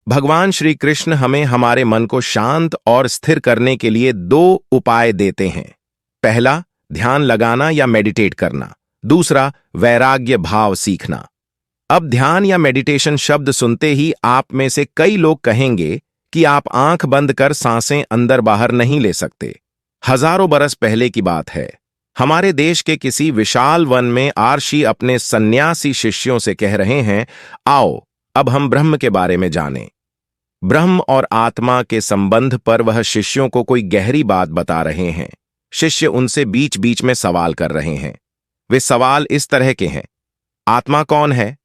भगवान श्री कृष्ण हमें हमारे मन को शांत और स्थिर करने के लिए दो उपाय देते हैं। पहला, ध्यान लगाना या मेडिटेट करना। दूसरा, वैराग्य भाव सीखना। अब ध्यान या मेडिटेशन शब्द सुनते ही आप में से कई लोग कहेंगे कि आप आंख बंद कर सांसें अंदर बाहर नहीं ले सकते। हजारों बरस पहले की बात है। हमारे देश के किसी विशाल वन में आर्षि अपने सन्यासी शिष्यों से कह रहे हैं, आओ अब हम ब्रह्म के बारे में जानें। ब्रह्म और आत्मा के संबंध पर वह शिष्यों को कोई गहरी बात बता रहे हैं। शिष्य उनसे बीच बीच में सवाल कर रहे हैं। वे सवाल इस तरह के हैं, आत्मा कौन है?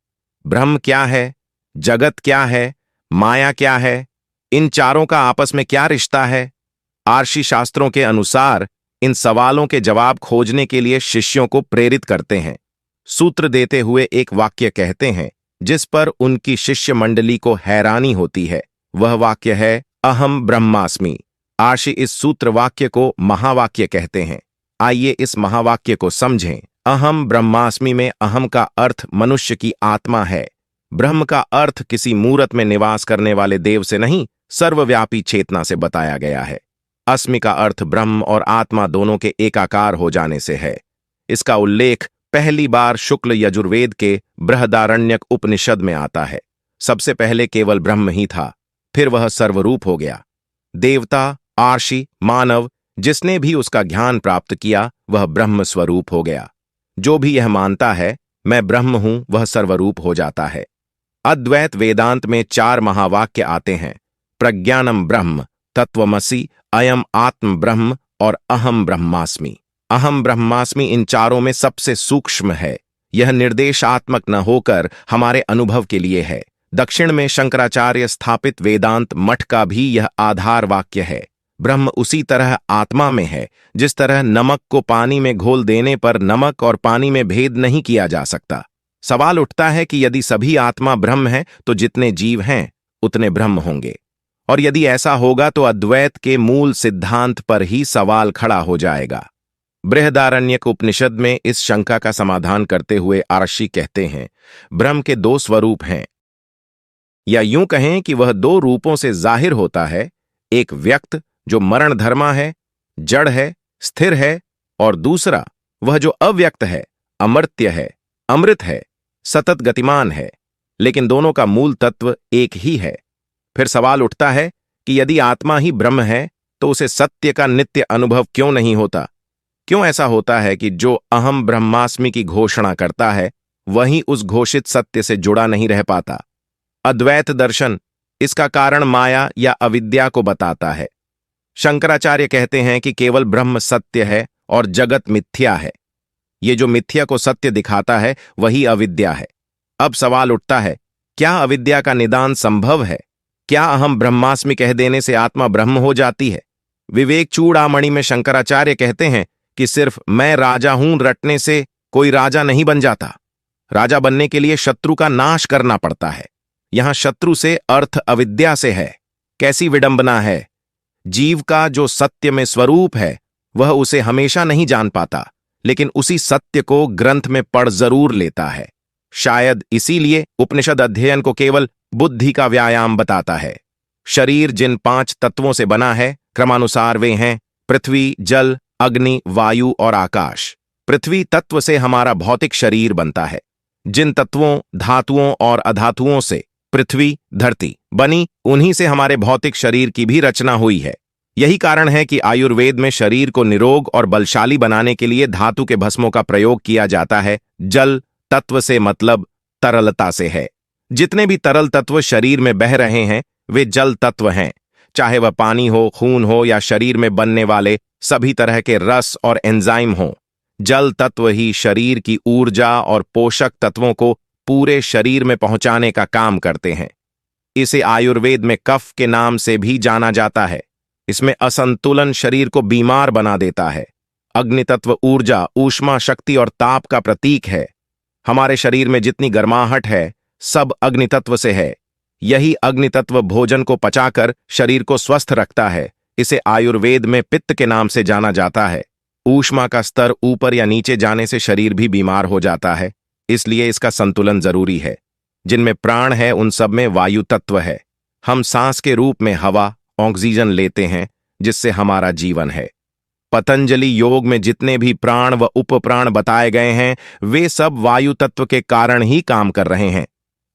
ब्रह्म क्या है? जगत क्या है? माया क्या है? इन चारों का आपस में क्या रिश्ता है? आर्षि शास्त्रों के अनुसार इन सवालों के जवाब खोजने के लिए शिष्यों को प्रेरित करते हैं। सूत्र देते हुए एक वाक्य कहते हैं जिस पर उनकी शिष्य मंडली को हैरानी होती है। वह वाक्य है, अहम ब्रह्मास्मि। आर्षि इस सूत्र वाक्य को महावाक्य कहते हैं। आइए इस महावाक्य को समझें। अहम ब्रह्मास्मि में अहम का अर्थ मनुष्य की आत्मा है। ब्रह्म का अर्थ किसी मूर्त में निवास करने वाले देव से नहीं, सर्वव्यापी चेतना से बताया गया है। अस्मि का अर्थ ब्रह्म और आत्मा दोनों के एकाकार हो जाने से है। इसका उल्लेख पहली बार शुक्ल यजुर्वेद के बृहदारण्यक उपनिषद में आता है। सबसे पहले केवल ब्रह्म ही था, फिर वह सर्वरूप हो गया। देवता, आर्षि, मानव, जिसने भी उसका ज्ञान प्राप्त किया वह ब्रह्म स्वरूप हो गया। जो भी यह मानता है मैं ब्रह्म हूं वह सर्वरूप हो जाता है। अद्वैत वेदांत में 4 महावाक्य आते हैं, प्रज्ञानम ब्रह्म, तत्वमसि, अयम आत्म ब्रह्म और अहम ब्रह्मास्मि। अहम ब्रह्मास्मि इन चारों में सबसे सूक्ष्म है। यह निर्देशात्मक न होकर हमारे अनुभव के लिए है। दक्षिण में शंकराचार्य स्थापित वेदांत मठ का भी यह आधार वाक्य है। ब्रह्म उसी तरह आत्मा में है जिस तरह नमक को पानी में घोल देने पर नमक और पानी में भेद नहीं किया जा सकता। सवाल उठता है कि यदि सभी आत्मा ब्रह्म है तो जितने जीव हैं उतने ब्रह्म होंगे, और यदि ऐसा होगा तो अद्वैत के मूल सिद्धांत पर ही सवाल खड़ा हो जाएगा। बृहदारण्यक उपनिषद में इस शंका का समाधान करते हुए आर्षि कहते हैं, ब्रह्म के 2 स्वरूप हैं, या यूं कहें कि वह 2 रूपों से जाहिर होता है। एक व्यक्त जो मरण धर्मा है, जड़ है, स्थिर है, और दूसरा वह जो अव्यक्त है, अमर्त्य है, अमृत है, सतत गतिमान है। लेकिन दोनों का मूल तत्व एक ही है। फिर सवाल उठता है कि यदि आत्मा ही ब्रह्म है तो उसे सत्य का नित्य अनुभव क्यों नहीं होता? क्यों ऐसा होता है कि जो अहम ब्रह्मास्मि की घोषणा करता है वही उस घोषित सत्य से जुड़ा नहीं रह पाता? अद्वैत दर्शन इसका कारण माया या अविद्या को बताता है। शंकराचार्य कहते हैं कि केवल ब्रह्म सत्य है और जगत मिथ्या है। ये जो मिथ्या को सत्य दिखाता है वही अविद्या है। अब सवाल उठता है, क्या अविद्या का निदान संभव है? क्या अहम ब्रह्मास्मि कह देने से आत्मा ब्रह्म हो जाती है? विवेक चूड़ामणि में शंकराचार्य कहते हैं कि सिर्फ मैं राजा हूं रटने से कोई राजा नहीं बन जाता। राजा बनने के लिए शत्रु का नाश करना पड़ता है। यहां शत्रु से अर्थ अविद्या से है। कैसी विडंबना है! जीव का जो सत्य में स्वरूप है वह उसे हमेशा नहीं जान पाता, लेकिन उसी सत्य को ग्रंथ में पढ़ जरूर लेता है। शायद इसीलिए उपनिषद अध्ययन को केवल बुद्धि का व्यायाम बताता है। शरीर जिन 5 तत्वों से बना है क्रमानुसार वे हैं पृथ्वी, जल, अग्नि, वायु और आकाश। पृथ्वी तत्व से हमारा भौतिक शरीर बनता है। जिन तत्वों, धातुओं और अधातुओं से पृथ्वी, धरती बनी उन्हीं से हमारे भौतिक शरीर की भी रचना हुई है। यही कारण है कि आयुर्वेद में शरीर को निरोग और बलशाली बनाने के लिए धातु के भस्मों का प्रयोग किया जाता है। जल तत्व से मतलब तरलता से है। जितने भी तरल तत्व शरीर में बह रहे हैं वे जल तत्व हैं, चाहे वह पानी हो, खून हो या शरीर में बनने वाले सभी तरह के रस और एंजाइम हों। जल तत्व ही शरीर की ऊर्जा और पोषक तत्वों को पूरे शरीर में पहुंचाने का काम करते हैं। इसे आयुर्वेद में कफ के नाम से भी जाना जाता है। इसमें असंतुलन शरीर को बीमार बना देता है। अग्नि तत्व ऊर्जा, ऊष्मा, शक्ति और ताप का प्रतीक है। हमारे शरीर में जितनी गर्माहट है सब अग्नि तत्व से है। यही अग्नि तत्व भोजन को पचाकर शरीर को स्वस्थ रखता है। इसे आयुर्वेद में पित्त के नाम से जाना जाता है। ऊष्मा का स्तर ऊपर या नीचे जाने से शरीर भी बीमार हो जाता है, इसलिए इसका संतुलन जरूरी है। जिनमें प्राण है उन सब में वायु तत्व है। हम सांस के रूप में हवा, ऑक्सीजन लेते हैं, जिससे हमारा जीवन है। पतंजलि योग में जितने भी प्राण व उपप्राण बताए गए हैं, वे सब वायु तत्व के कारण ही काम कर रहे हैं।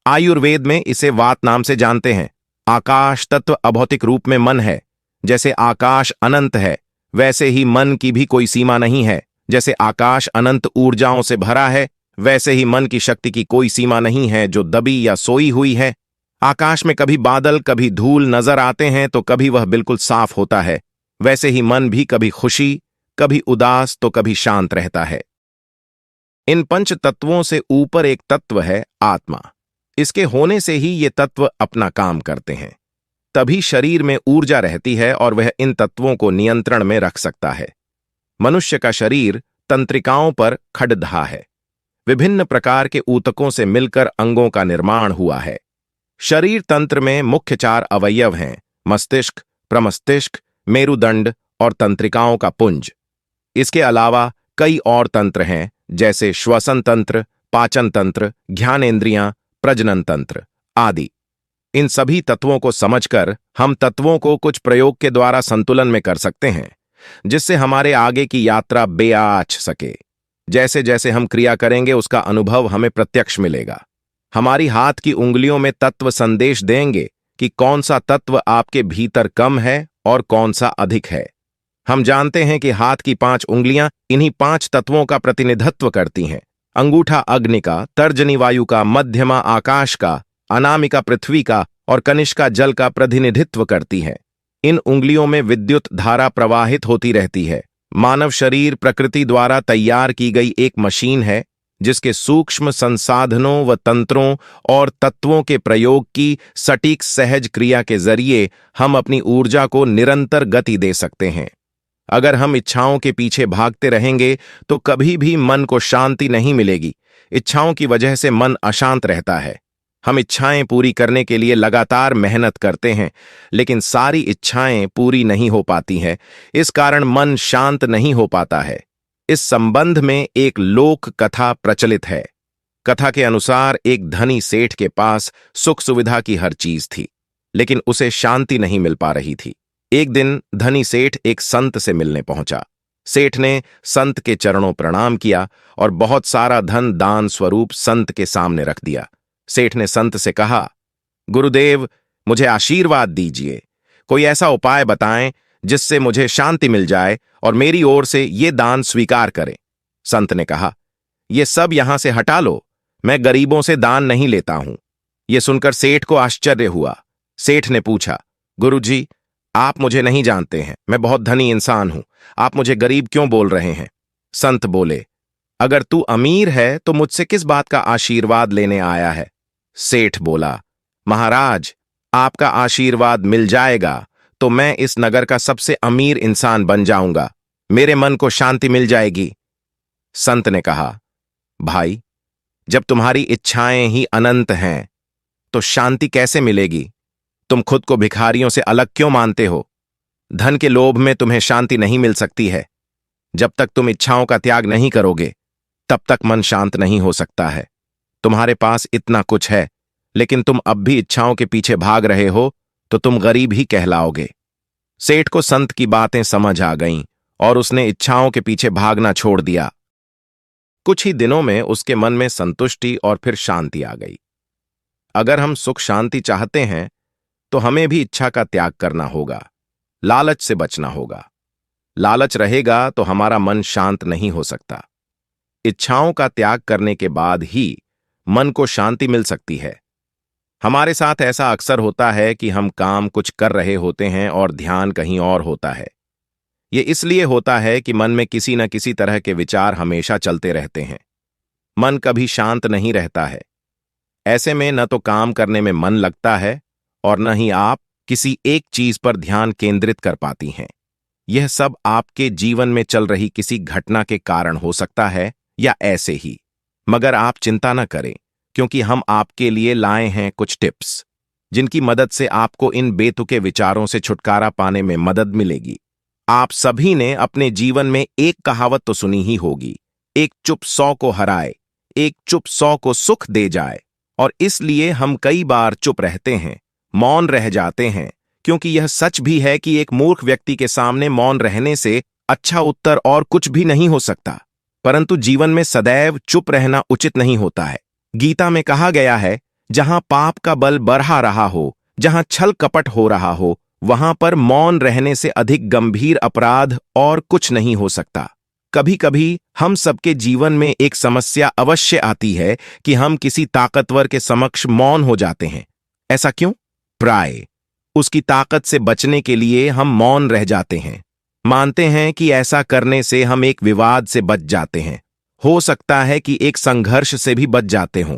आयुर्वेद में इसे वात नाम से जानते हैं। आकाश तत्व अभौतिक रूप में मन है। जैसे आकाश अनंत है, वैसे ही मन की भी कोई सीमा नहीं है। जैसे आकाश अनंत ऊर्जाओं से भरा है, वैसे ही मन की शक्ति की कोई सीमा नहीं है जो दबी या सोई हुई है। आकाश में कभी बादल, कभी धूल नजर आते हैं तो कभी वह बिल्कुल साफ होता है। वैसे ही मन भी कभी खुशी, कभी उदास तो कभी शांत रहता है। इन पंच तत्वों से ऊपर एक तत्व है आत्मा। इसके होने से ही ये तत्व अपना काम करते हैं। तभी शरीर में ऊर्जा रहती है और वह इन तत्वों को नियंत्रण में रख सकता है। मनुष्य का शरीर तंत्रिकाओं पर खड़धा है। विभिन्न प्रकार के ऊतकों से मिलकर अंगों का निर्माण हुआ है। शरीर तंत्र में मुख्य 4 अवयव हैं: मस्तिष्क, प्रमस्तिष्क, मेरुदंड और तंत्रिकाओं का पुंज। इसके अलावा कई और तंत्र हैं, जैसे श्वसन तंत्र, पाचन तंत्र, ज्ञानेंद्रियां, प्रजनन तंत्र आदि। इन सभी तत्वों को समझकर हम तत्वों को कुछ प्रयोग के द्वारा संतुलन में कर सकते हैं, जिससे हमारे आगे की यात्रा बेआछ सके। जैसे जैसे हम क्रिया करेंगे, उसका अनुभव हमें प्रत्यक्ष मिलेगा। हमारी हाथ की उंगलियों में तत्व संदेश देंगे कि कौन सा तत्व आपके भीतर कम है और कौन सा अधिक है। हम जानते हैं कि हाथ की 5 उंगलियां इन्हीं 5 तत्वों का प्रतिनिधित्व करती हैं। अंगूठा अग्नि का, तर्जनी वायु का, मध्यमा आकाश का, अनामिका पृथ्वी का और कनिष्का जल का प्रतिनिधित्व करती है। इन उंगलियों में विद्युत धारा प्रवाहित होती रहती है। मानव शरीर प्रकृति द्वारा तैयार की गई एक मशीन है, जिसके सूक्ष्म संसाधनों व तंत्रों और तत्वों के प्रयोग की सटीक सहज क्रिया के जरिए हम अपनी ऊर्जा को निरंतर गति दे सकते हैं। अगर हम इच्छाओं के पीछे भागते रहेंगे तो कभी भी मन को शांति नहीं मिलेगी। इच्छाओं की वजह से मन अशांत रहता है। हम इच्छाएं पूरी करने के लिए लगातार मेहनत करते हैं, लेकिन सारी इच्छाएं पूरी नहीं हो पाती हैं। इस कारण मन शांत नहीं हो पाता है। इस संबंध में एक लोक कथा प्रचलित है। कथा के अनुसार एक धनी सेठ के पास सुख सुविधा की हर चीज थी, लेकिन उसे शांति नहीं मिल पा रही थी। एक दिन धनी सेठ एक संत से मिलने पहुंचा। सेठ ने संत के चरणों प्रणाम किया और बहुत सारा धन दान स्वरूप संत के सामने रख दिया। सेठ ने संत से कहा, गुरुदेव, मुझे आशीर्वाद दीजिए। कोई ऐसा उपाय बताएं जिससे मुझे शांति मिल जाए और मेरी ओर से ये दान स्वीकार करें। संत ने कहा, ये सब यहां से हटा लो, मैं गरीबों से दान नहीं लेता हूं। यह सुनकर सेठ को आश्चर्य हुआ। सेठ ने पूछा, गुरुजी, आप मुझे नहीं जानते हैं, मैं बहुत धनी इंसान हूं, आप मुझे गरीब क्यों बोल रहे हैं? संत बोले, अगर तू अमीर है तो मुझसे किस बात का आशीर्वाद लेने आया है? सेठ बोला, महाराज, आपका आशीर्वाद मिल जाएगा तो मैं इस नगर का सबसे अमीर इंसान बन जाऊंगा, मेरे मन को शांति मिल जाएगी। संत ने कहा, भाई, जब तुम्हारी इच्छाएं ही अनंत हैं तो शांति कैसे मिलेगी? तुम खुद को भिखारियों से अलग क्यों मानते हो? धन के लोभ में तुम्हें शांति नहीं मिल सकती है। जब तक तुम इच्छाओं का त्याग नहीं करोगे, तब तक मन शांत नहीं हो सकता है। तुम्हारे पास इतना कुछ है, लेकिन तुम अब भी इच्छाओं के पीछे भाग रहे हो तो तुम गरीब ही कहलाओगे। सेठ को संत की बातें समझ आ गईं और उसने इच्छाओं के पीछे भागना छोड़ दिया। कुछ ही दिनों में उसके मन में संतुष्टि और फिर शांति आ गई। अगर हम सुख शांति चाहते हैं तो हमें भी इच्छा का त्याग करना होगा, लालच से बचना होगा। लालच रहेगा तो हमारा मन शांत नहीं हो सकता। इच्छाओं का त्याग करने के बाद ही मन को शांति मिल सकती है। हमारे साथ ऐसा अक्सर होता है कि हम काम कुछ कर रहे होते हैं और ध्यान कहीं और होता है। ये इसलिए होता है कि मन में किसी न किसी तरह के विचार हमेशा चलते रहते हैं। मन कभी शांत नहीं रहता है। ऐसे में न तो काम करने में मन लगता है और न ही आप किसी एक चीज पर ध्यान केंद्रित कर पाती हैं। यह सब आपके जीवन में चल रही किसी घटना के कारण हो सकता है या ऐसे ही। मगर आप चिंता न करें, क्योंकि हम आपके लिए लाए हैं कुछ टिप्स, जिनकी मदद से आपको इन बेतुके विचारों से छुटकारा पाने में मदद मिलेगी। आप सभी ने अपने जीवन में एक कहावत तो सुनी ही होगी, एक चुप 100 को हराए, एक चुप 100 को सुख दे जाए। और इसलिए हम कई बार चुप रहते हैं मौन रह जाते हैं, क्योंकि यह सच भी है कि एक मूर्ख व्यक्ति के सामने मौन रहने से अच्छा उत्तर और कुछ भी नहीं हो सकता। परंतु जीवन में सदैव चुप रहना उचित नहीं होता है। गीता में कहा गया है, जहां पाप का बल बढ़ा रहा हो, जहां छल कपट हो रहा हो, वहां पर मौन रहने से अधिक गंभीर अपराध और कुछ नहीं हो सकता। कभी कभी हम सबके जीवन में एक समस्या अवश्य आती है कि हम किसी ताकतवर के समक्ष मौन हो जाते हैं। ऐसा क्यों? प्राय उसकी ताकत से बचने के लिए हम मौन रह जाते हैं। मानते हैं कि ऐसा करने से हम एक विवाद से बच जाते हैं, हो सकता है कि एक संघर्ष से भी बच जाते हों।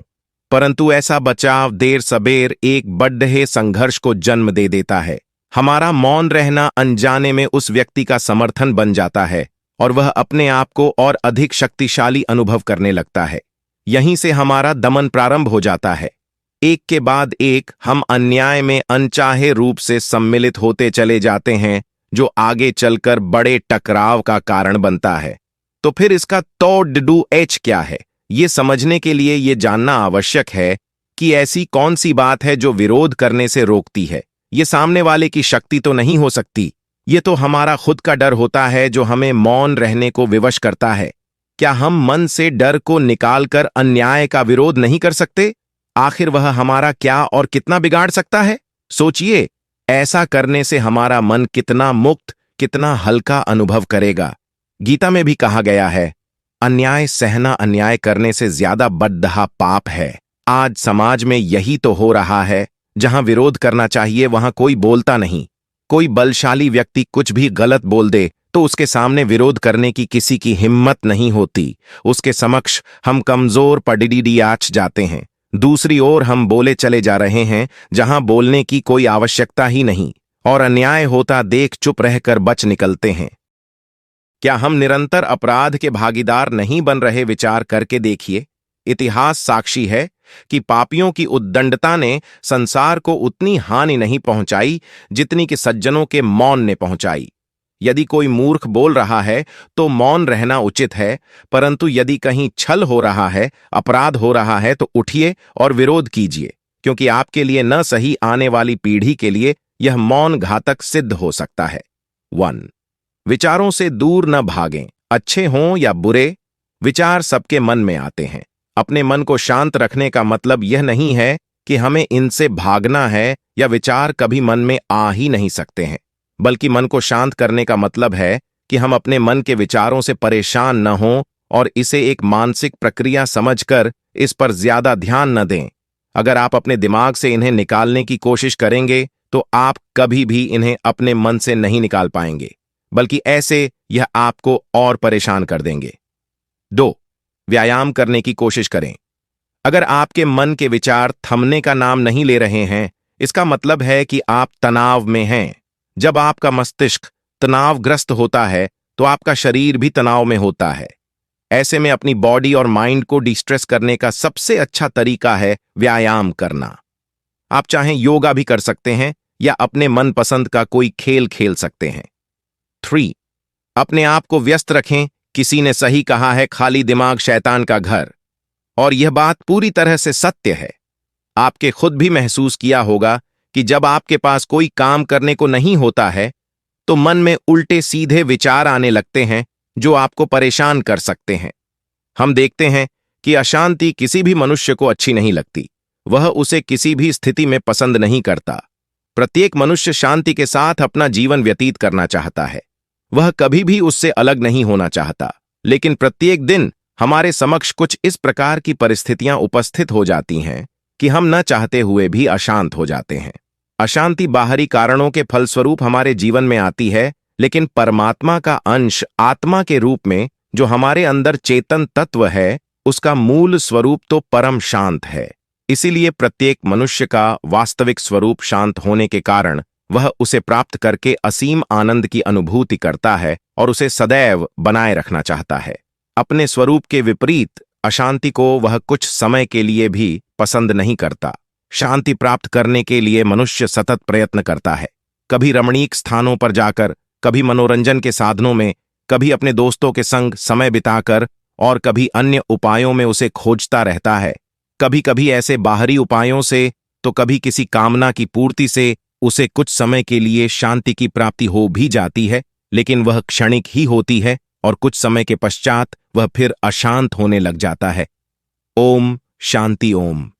परंतु ऐसा बचाव देर सबेर एक बड़े संघर्ष को जन्म दे देता है। हमारा मौन रहना अनजाने में उस व्यक्ति का समर्थन बन जाता है और वह अपने आप को और अधिक शक्तिशाली अनुभव करने लगता है। यहीं से हमारा दमन प्रारंभ हो जाता है। एक के बाद एक हम अन्याय में अनचाहे रूप से सम्मिलित होते चले जाते हैं, जो आगे चलकर बड़े टकराव का कारण बनता है। तो फिर इसका तो क्या है? ये समझने के लिए ये जानना आवश्यक है कि ऐसी कौन सी बात है जो विरोध करने से रोकती है। ये सामने वाले की शक्ति तो नहीं हो सकती, ये तो हमारा खुद का डर होता है जो हमें मौन रहने को विवश करता है। क्या हम मन से डर को निकालकर अन्याय का विरोध नहीं कर सकते? आखिर वह हमारा क्या और कितना बिगाड़ सकता है? सोचिए, ऐसा करने से हमारा मन कितना मुक्त, कितना हल्का अनुभव करेगा। गीता में भी कहा गया है, अन्याय सहना अन्याय करने से ज्यादा बद्दहा पाप है। आज समाज में यही तो हो रहा है। जहां विरोध करना चाहिए वहां कोई बोलता नहीं। कोई बलशाली व्यक्ति कुछ भी गलत बोल दे तो उसके सामने विरोध करने की किसी की हिम्मत नहीं होती। उसके समक्ष हम कमजोर पडिडियाच जाते हैं। दूसरी ओर हम बोले चले जा रहे हैं जहां बोलने की कोई आवश्यकता ही नहीं, और अन्याय होता देख चुप रहकर बच निकलते हैं। क्या हम निरंतर अपराध के भागीदार नहीं बन रहे? विचार करके देखिए। इतिहास साक्षी है कि पापियों की उद्दंडता ने संसार को उतनी हानि नहीं पहुंचाई जितनी कि सज्जनों के मौन ने पहुंचाई। यदि कोई मूर्ख बोल रहा है तो मौन रहना उचित है, परंतु यदि कहीं छल हो रहा है, अपराध हो रहा है, तो उठिए और विरोध कीजिए, क्योंकि आपके लिए न सही आने वाली पीढ़ी के लिए यह मौन घातक सिद्ध हो सकता है। 1. विचारों से दूर न भागें। अच्छे हों या बुरे, विचार सबके मन में आते हैं। अपने मन को शांत रखने का मतलब यह नहीं है कि हमें इनसे भागना है या विचार कभी मन में आ ही नहीं सकते हैं, बल्कि मन को शांत करने का मतलब है कि हम अपने मन के विचारों से परेशान न हों और इसे एक मानसिक प्रक्रिया समझकर इस पर ज्यादा ध्यान न दें। अगर आप अपने दिमाग से इन्हें निकालने की कोशिश करेंगे तो आप कभी भी इन्हें अपने मन से नहीं निकाल पाएंगे, बल्कि ऐसे यह आपको और परेशान कर देंगे। 2. व्यायाम करने की कोशिश करें। अगर आपके मन के विचार थमने का नाम नहीं ले रहे हैं, इसका मतलब है कि आप तनाव में हैं। जब आपका मस्तिष्क तनावग्रस्त होता है तो आपका शरीर भी तनाव में होता है। ऐसे में अपनी बॉडी और माइंड को डिस्ट्रेस करने का सबसे अच्छा तरीका है व्यायाम करना। आप चाहें योगा भी कर सकते हैं या अपने मनपसंद का कोई खेल खेल सकते हैं। 3. अपने आप को व्यस्त रखें। किसी ने सही कहा है, खाली दिमाग शैतान का घर, और यह बात पूरी तरह से सत्य है। आपके खुद भी महसूस किया होगा कि जब आपके पास कोई काम करने को नहीं होता है तो मन में उल्टे सीधे विचार आने लगते हैं जो आपको परेशान कर सकते हैं। हम देखते हैं कि अशांति किसी भी मनुष्य को अच्छी नहीं लगती। वह उसे किसी भी स्थिति में पसंद नहीं करता। प्रत्येक मनुष्य शांति के साथ अपना जीवन व्यतीत करना चाहता है। वह कभी भी उससे अलग नहीं होना चाहता। लेकिन प्रत्येक दिन हमारे समक्ष कुछ इस प्रकार की परिस्थितियां उपस्थित हो जाती हैं कि हम न चाहते हुए भी अशांत हो जाते हैं। अशांति बाहरी कारणों के फलस्वरूप हमारे जीवन में आती है, लेकिन परमात्मा का अंश आत्मा के रूप में जो हमारे अंदर चेतन तत्व है, उसका मूल स्वरूप तो परम शांत है। इसीलिए प्रत्येक मनुष्य का वास्तविक स्वरूप शांत होने के कारण वह उसे प्राप्त करके असीम आनंद की अनुभूति करता है और उसे सदैव बनाए रखना चाहता है। अपने स्वरूप के विपरीत अशांति को वह कुछ समय के लिए भी पसंद नहीं करता। शांति प्राप्त करने के लिए मनुष्य सतत प्रयत्न करता है, कभी रमणीक स्थानों पर जाकर, कभी मनोरंजन के साधनों में, कभी अपने दोस्तों के संग समय बिताकर, और कभी अन्य उपायों में उसे खोजता रहता है। कभी कभी ऐसे बाहरी उपायों से तो कभी किसी कामना की पूर्ति से उसे कुछ समय के लिए शांति की प्राप्ति हो भी जाती है, लेकिन वह क्षणिक ही होती है और कुछ समय के पश्चात वह फिर अशांत होने लग जाता है। ओम शांति ओम।